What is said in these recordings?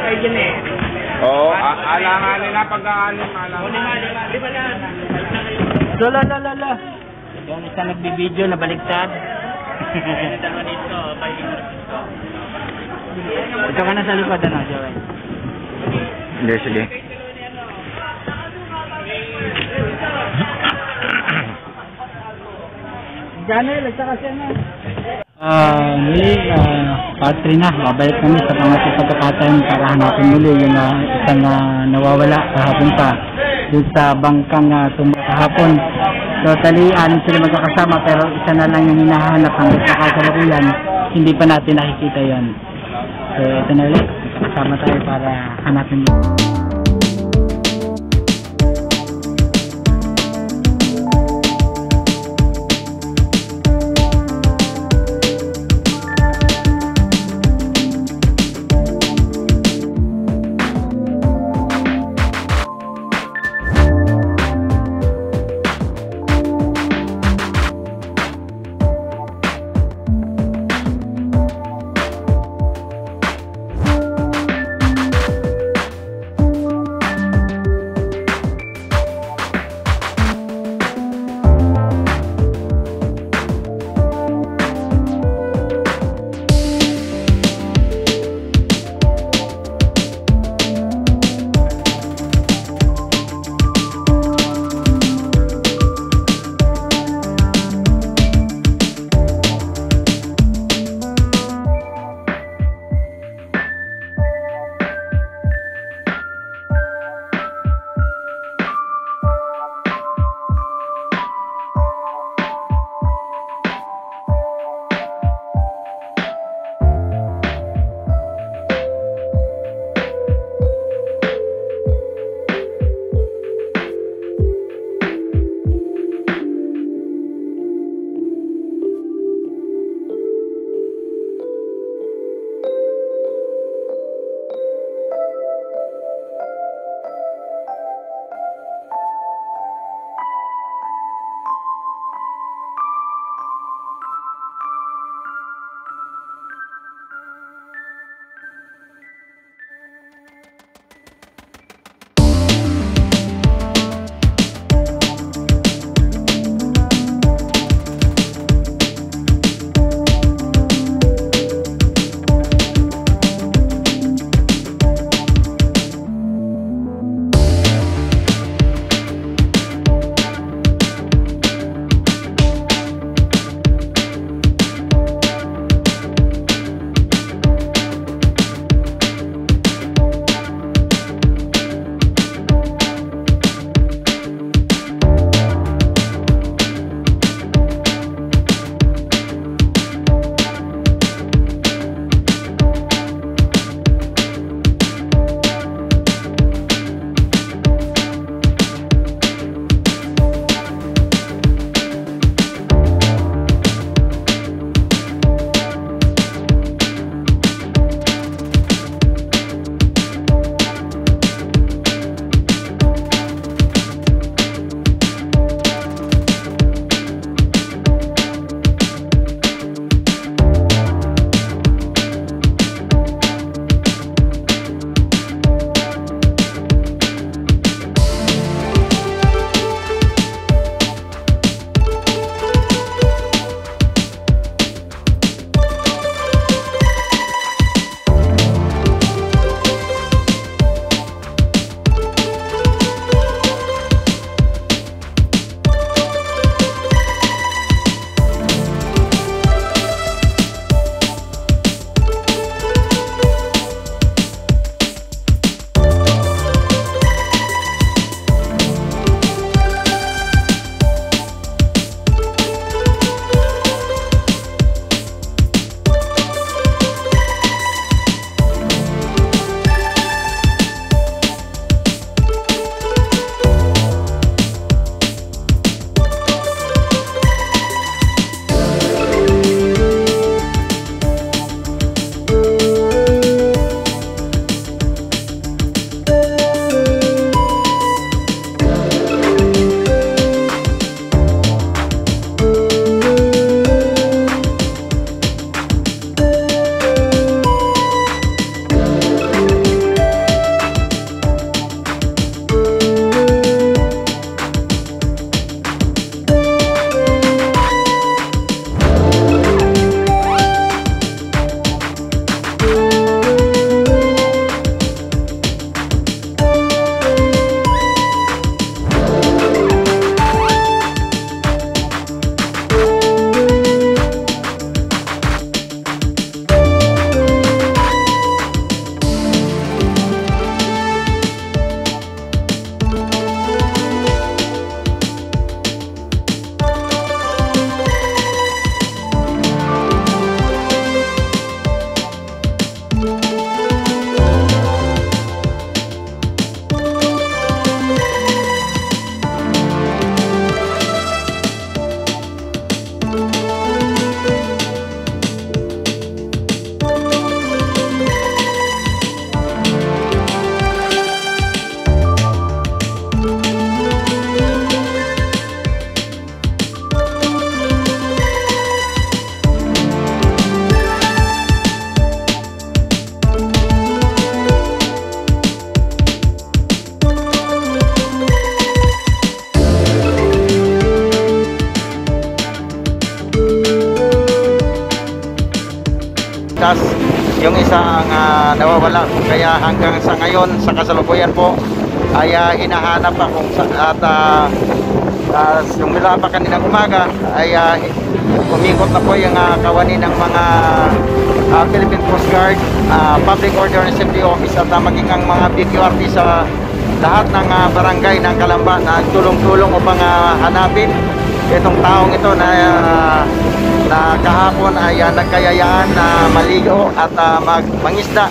kayo dyan eh. Oo, alanganin na pagkakalim. Lima na. Lala. Yung isa nagbibideo na baliktad. Ito ka na sa likod, ano, Joel? Hindi, sige. Janel, saka siya na. Muli, Patri na, babalik kami sa pangatong pagkakataon para hanapin muli yung isang nawawala kahapon pa dun sa bangkang kahapon. Totally, anim sila magkakasama pero isa na lang yung hinahanap hanggang sa kasalukuyan, hindi pa natin nakikita yon. So ito na ulit, kasama tayo para hanapin muli. yung isa ang nawawala. Kaya hanggang sa ngayon, sa kasalukuyan po, ay hinahanap pa kung at yung mula pa kaninang umaga ay umikot na po yung kawani ng mga Philippine Coast Guard, Public Order and Safety Office at maging ang mga BQRT sa lahat ng barangay ng Calamba na tulong-tulong upang hanapin itong taong ito na kahapon ay nagkayayaan na maligo at mangisda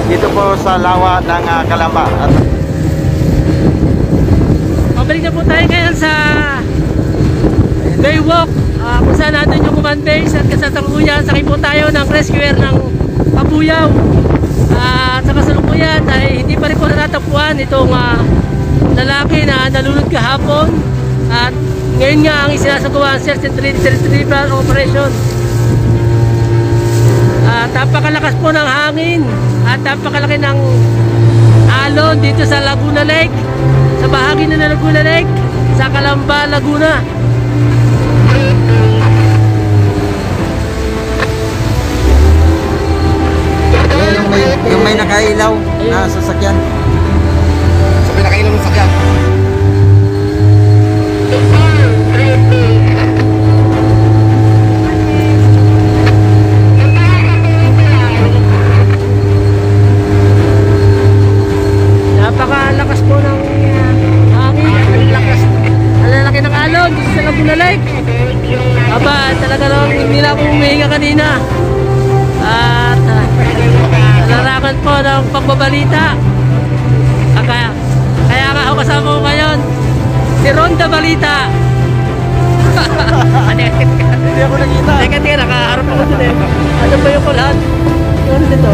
dito po sa lawa ng Calamba. Pabalik na po tayo ngayon sa Baywalk, kung saan natin yung command base at kasasalukuyan sakay po tayo ng rescuer ng Kabuyaw. At sa kasalukuyan ay hindi pa rin po natatapuan itong lalaki na nalunod kahapon. At ngayon nga ang isinasagawa ang search and retrieval operation. Napakalakas po ng hangin at napakalaki ng alon dito sa Laguna Lake, sa bahagi na ng Laguna Lake, sa Calamba, Laguna. Yung may nakailaw na sasakyan. Sa pinakailan ng sakyan. Napakalakas po ng hangin. Ang lalaki ng alon dito sa Laguna Lake. Aba, talaga lang hindi na ako humihinga kanina. At nalalaman po ng pagbabalita. Kaya nga ako kasama ko ngayon, si Ronda Balita. Hindi ako nakita. Teka, nakaharap ako dun eh. Ano ba yung kulat? Ano dito?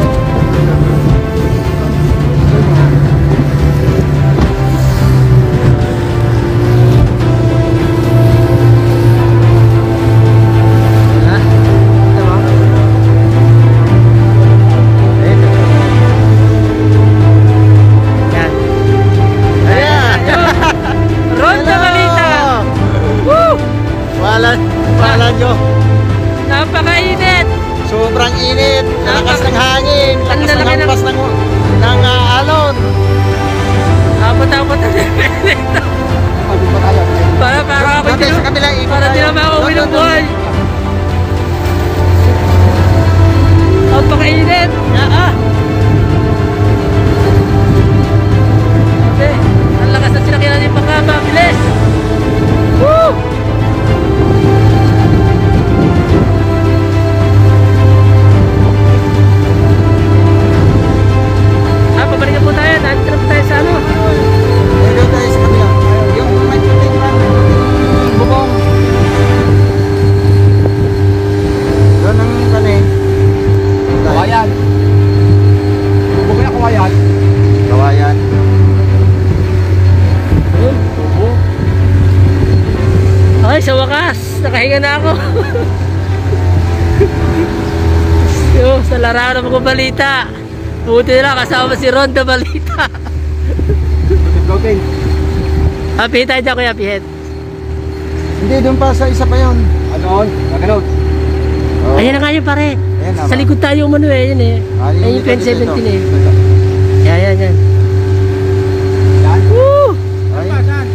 Wala nyo. Napakainit. Sobrang init. Lakas ng hangin. Lakas ng hampas ng alon. Abot-abot na dito. Para ako sa kabila, para di naman ako uminom buhay. Napakainit. Okay. Ang lakas na sinakyan ng pangkaba. Bilis. Woo! Pabalik na po tayo. Nandito na po tayo sa ano? Dito tayo sa kabila. Yung may puting lang. Bubong. Doon ang kanin. Kawayan. Bubong na kawayan. Kawayan. Okay, sa wakas. Nakahinga na ako. Sa larawan ng mga balita. Buti nila kasama si Ronda Balita. Floating. Happy tayo dyan, Kuya Pihet. Hindi, doon pa sa isa pa yun. Ano? Naganood. Oh. Ayan na nga yun, pare. Ayan, Sa likod tayo umano eh. Yun eh. Ayan yung 2017 eh. Yan. Woo!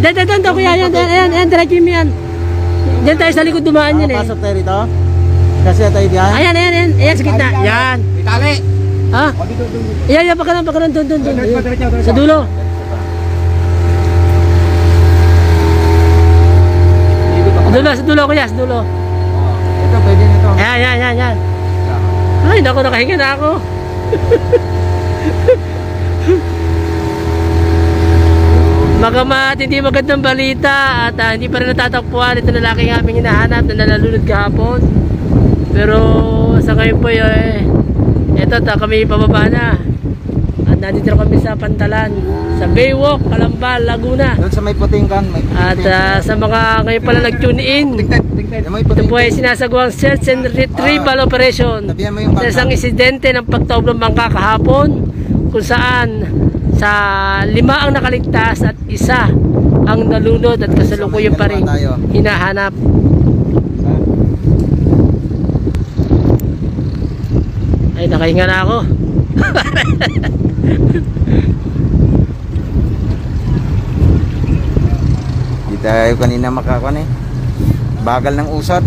Diyan, Kuya. Yan, diretso mo yan. Diyan tayo sa likod dumaan yun eh. Pasok tayo rito. Kasi tayo diyan. Ayan. Ayan, sa gitna. Yan. Itali. Ha? Ayan, pagkanan, doon. Sa dulo. Sa dulo, Kuya, sa dulo. Ito, pwede nito. Yan. Ay, naku, nakahinga na ako. Magamat hindi magandang balita at hindi pa rin natatakpuan ito na laki ng aming hinahanap na nalalunod kahapon. Pero sa ngayon po ito kami pababa na. At nandito kami sa Pantalan, sa Baywalk, Calamba, Laguna. Doon sa may puting kan. At sa mga ngayon pala nag-tune in, ito po ay sinasagawang search and retrieval operation sa isang insidente ng pagtaob ng bangka kahapon kung saan sa 5 ang nakaligtas at 1 ang nalunod at kasalukuyan pa rin hinahanap. Ay, nakahinga na ako. Di tayo kanina makakuan eh. Bagal ng usad.